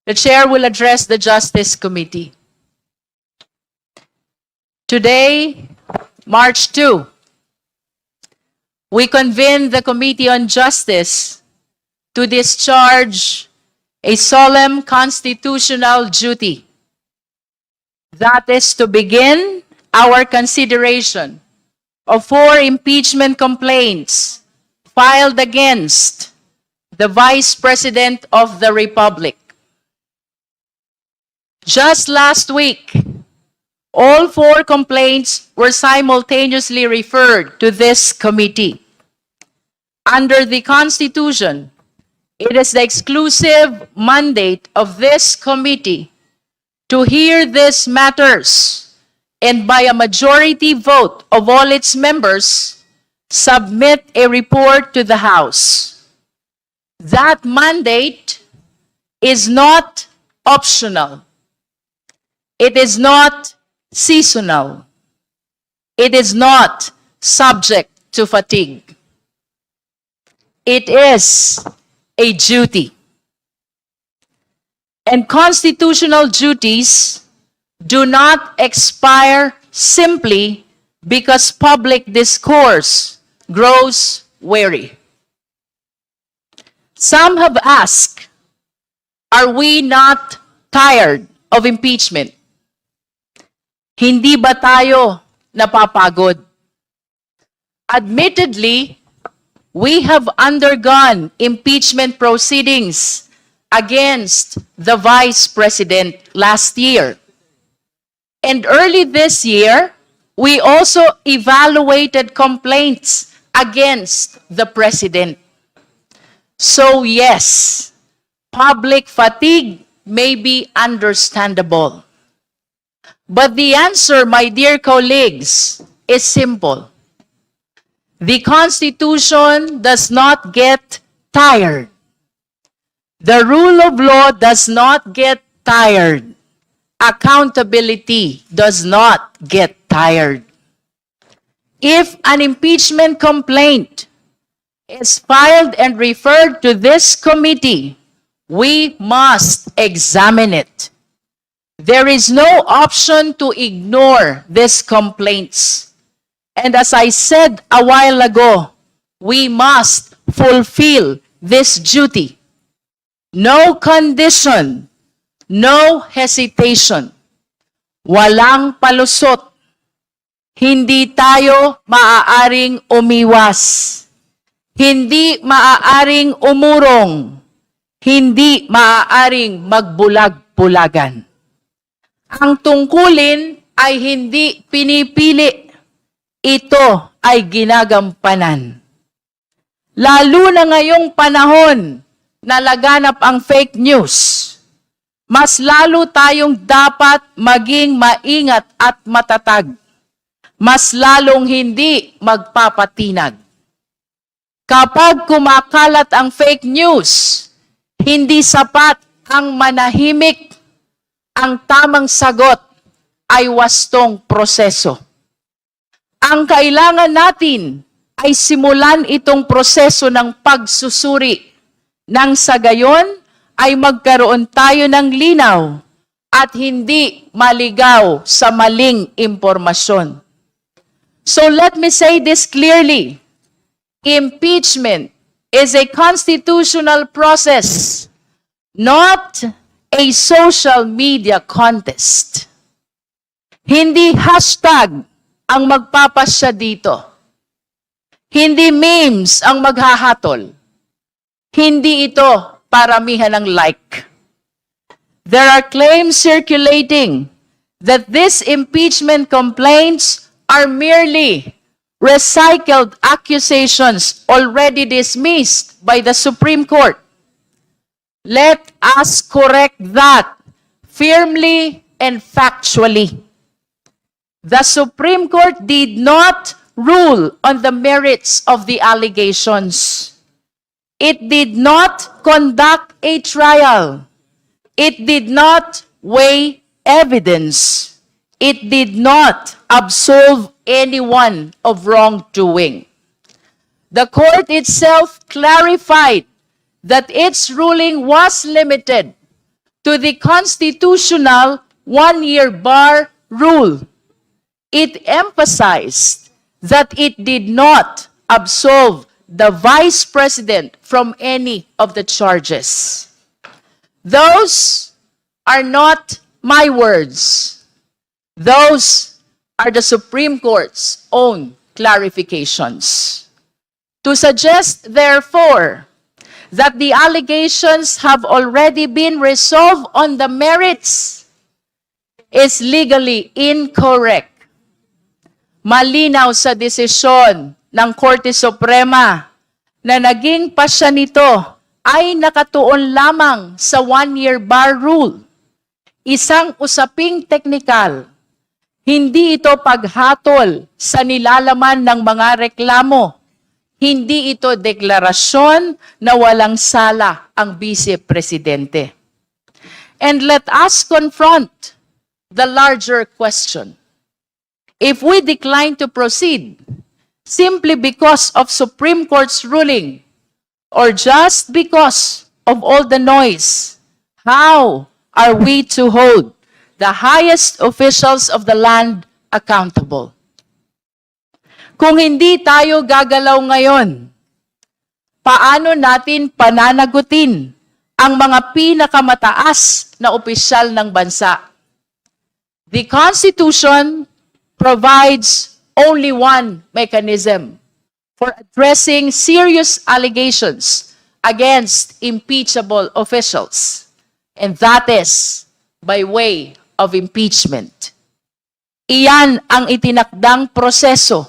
The chair will address the Justice Committee. Today, March 2, we convene the Committee on Justice to discharge a solemn constitutional duty. That is to begin our consideration of 4 impeachment complaints filed against the Vice President of the Republic. Just last week, all 4 complaints were simultaneously referred to this committee. Under the Constitution, it is the exclusive mandate of this committee to hear these matters and by a majority vote of all its members, submit a report to the House. That mandate is not optional. It is not seasonal. It is not subject to fatigue. It is a duty. And constitutional duties do not expire simply because public discourse grows weary. Some have asked, are we not tired of impeachment? Hindi ba tayo napapagod? Admittedly, we have undergone impeachment proceedings against the Vice President last year. And early this year, we also evaluated complaints against the President. So yes, public fatigue may be understandable. But the answer, my dear colleagues, is simple. The Constitution does not get tired. The rule of law does not get tired. Accountability does not get tired. If an impeachment complaint is filed and referred to this committee, we must examine it. There is no option to ignore these complaints. And as I said a while ago, we must fulfill this duty. No condition, no hesitation, walang palusot. Hindi tayo maaaring umiwas. Hindi maaaring umurong. Hindi maaaring magbulag-bulagan. Ang tungkulin ay hindi pinipili. Ito ay ginagampanan. Lalo na ngayong panahon na laganap ang fake news, mas lalo tayong dapat maging maingat at matatag. Mas lalong hindi magpapatinag. Kapag kumakalat ang fake news, hindi sapat ang manahimik. Ang tamang sagot ay wastong proseso. Ang kailangan natin ay simulan itong proseso ng pagsusuri. Nang sa gayon ay magkaroon tayo ng linaw at hindi maligaw sa maling impormasyon. So let me say this clearly. Impeachment is a constitutional process, not a social media contest. Hindi hashtag ang magpapasya dito. Hindi memes ang maghahatol. Hindi ito paramihan ng like. There are claims circulating that these impeachment complaints are merely recycled accusations already dismissed by the Supreme Court. Let us correct that firmly and factually. The Supreme Court did not rule on the merits of the allegations. It did not conduct a trial. It did not weigh evidence. It did not absolve anyone of wrongdoing. The court itself clarified that its ruling was limited to the constitutional one-year bar rule. It emphasized that it did not absolve the Vice President from any of the charges. Those are not my words. Those are the Supreme Court's own clarifications. To suggest, therefore, that the allegations have already been resolved on the merits is legally incorrect. Malinaw sa desisyon ng Korte Suprema na naging pasya nito ay nakatuon lamang sa one-year bar rule. Isang usaping teknikal. Hindi ito paghatol sa nilalaman ng mga reklamo. Hindi ito deklarasyon na walang sala ang Vice Presidente. And let us confront the larger question. If we decline to proceed simply because of Supreme Court's ruling or just because of all the noise, how are we to hold the highest officials of the land accountable? Kung hindi tayo gagalaw ngayon, paano natin pananagutin ang mga pinakamataas na opisyal ng bansa? The Constitution provides only one mechanism for addressing serious allegations against impeachable officials, and that is by way of impeachment. Iyan ang itinakdang proseso.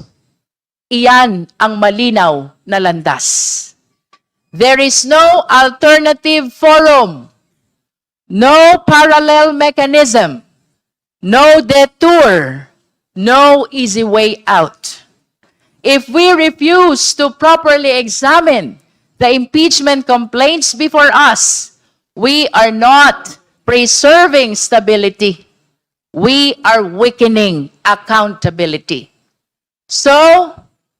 Iyan ang malinaw na landas. There is no alternative forum, no parallel mechanism, no detour, no easy way out. If we refuse to properly examine the impeachment complaints before us, we are not preserving stability. We are weakening accountability. So,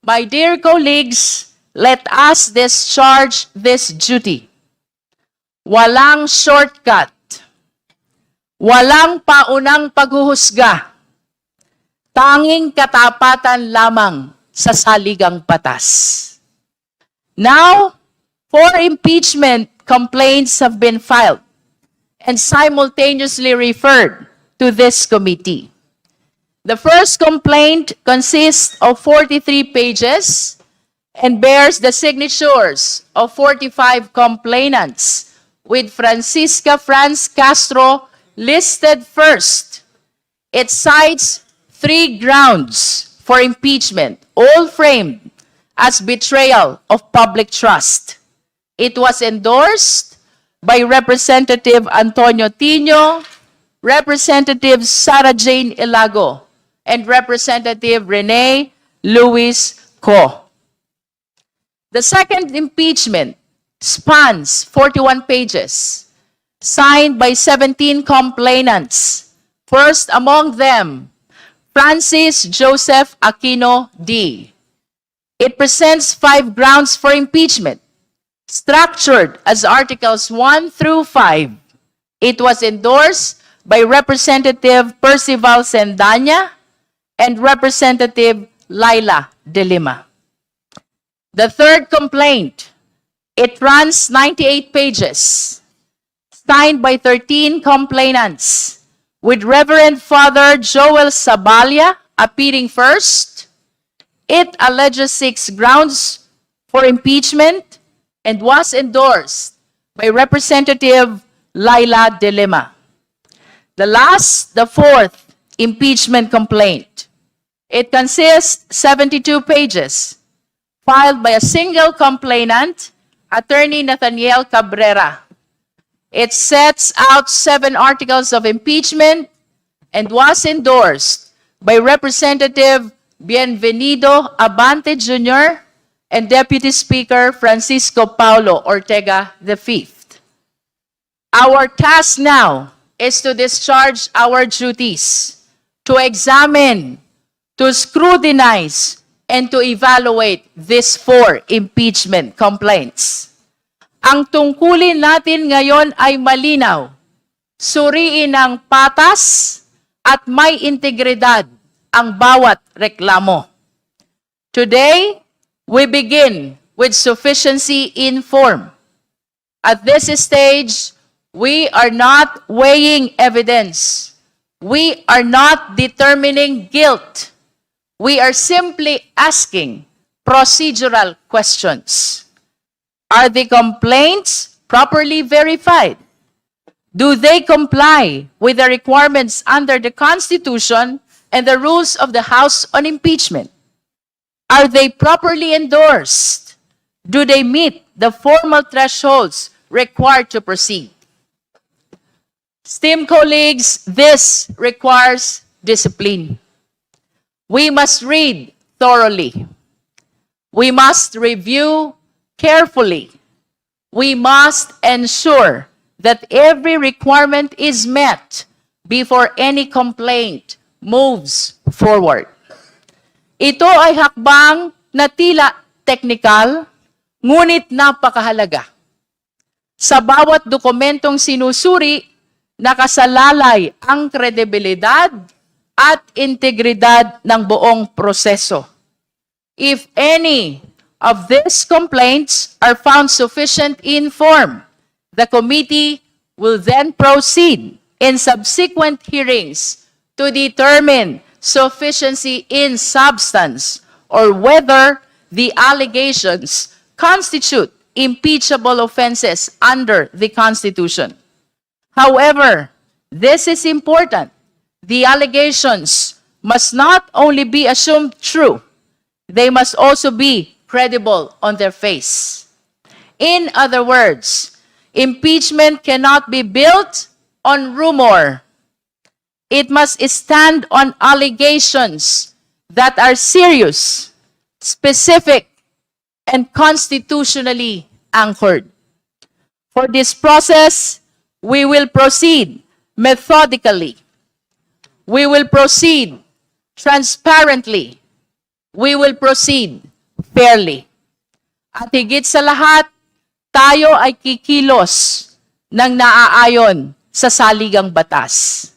my dear colleagues, let us discharge this duty. Walang shortcut. Walang paunang paghuhusga. Tanging katapatan lamang sa saligang batas. Now, 4 impeachment complaints have been filed and simultaneously referred to this committee. The first complaint consists of 43 pages and bears the signatures of 45 complainants, with Francisca Franz Castro listed first. It cites 3 grounds for impeachment, all framed as betrayal of public trust. It was endorsed by Representative Antonio Tino, Representative Sara Jane Ilago, and Representative Rene Luis Co. The second impeachment spans 41 pages, signed by 17 complainants. First among them, Francis Joseph Aquino D. It presents 5 grounds for impeachment, structured as Articles 1 through 5. It was endorsed by Representative Percival Sendanya and Representative Laila De Lima. The third complaint, it runs 98 pages, signed by 13 complainants, with Reverend Father Joel Sabalia appearing first. It alleges 6 grounds for impeachment and was endorsed by Representative Laila De Lima. The fourth impeachment complaint. It consists 72 pages, filed by a single complainant, Attorney Nathaniel Cabrera. It sets out 7 articles of impeachment and was endorsed by Representative Bienvenido Abante Jr. and Deputy Speaker Francisco Paulo Ortega V. Our task now is to discharge our duties, to examine, to scrutinize, and to evaluate these 4 impeachment complaints. Ang tungkulin natin ngayon ay malinaw. suriin ng patas at may integridad ang bawat reklamo. Today, we begin with sufficiency in form. At this stage, we are not weighing evidence. We are not determining guilt. We are simply asking procedural questions. Are the complaints properly verified? Do they comply with the requirements under the Constitution and the rules of the House on impeachment? Are they properly endorsed? Do they meet the formal thresholds required to proceed? Esteemed colleagues, this requires discipline. We must read thoroughly. We must review carefully. We must ensure that every requirement is met before any complaint moves forward. Ito ay hakbang na tila technical, ngunit napakahalaga. Sa bawat dokumentong sinusuri, nakasalalay ang kredibilidad at integridad ng buong proseso. If any of these complaints are found sufficient in form, the committee will then proceed in subsequent hearings to determine sufficiency in substance or whether the allegations constitute impeachable offenses under the Constitution. However, this is important. The allegations must not only be assumed true, they must also be credible on their face. In other words, impeachment cannot be built on rumor. It must stand on allegations that are serious, specific, and constitutionally anchored. For this process, we will proceed methodically. We will proceed transparently. We will proceed fairly. At higit sa lahat, tayo ay kikilos ng naaayon sa saligang batas.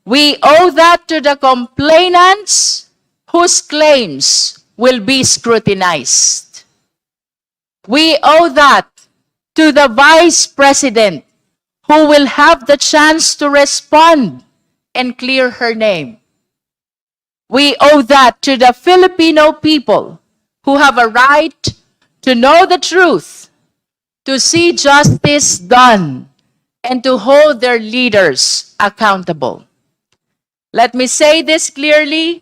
We owe that to the complainants whose claims will be scrutinized. We owe that to the Vice President who will have the chance to respond and clear her name. We owe that to the Filipino people who have a right to know the truth, to see justice done, and to hold their leaders accountable. Let me say this clearly.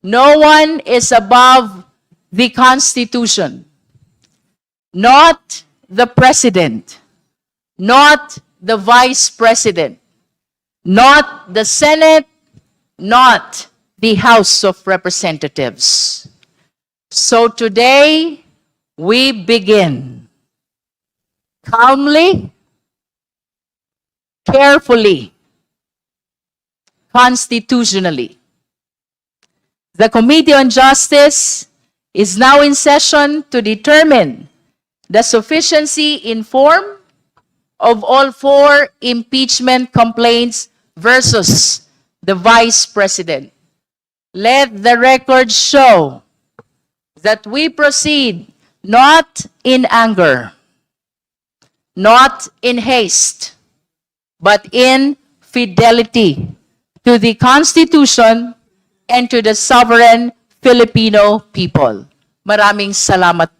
No one is above the Constitution. Not the President. Not the Vice President. Not the Senate. Not the House of Representatives. So today, we begin calmly, carefully, constitutionally. The Committee on Justice is now in session to determine the sufficiency in form of all 4 impeachment complaints versus the Vice President. Let the record show that we proceed not in anger, not in haste, but in fidelity to the Constitution and to the sovereign Filipino people. Maraming salamat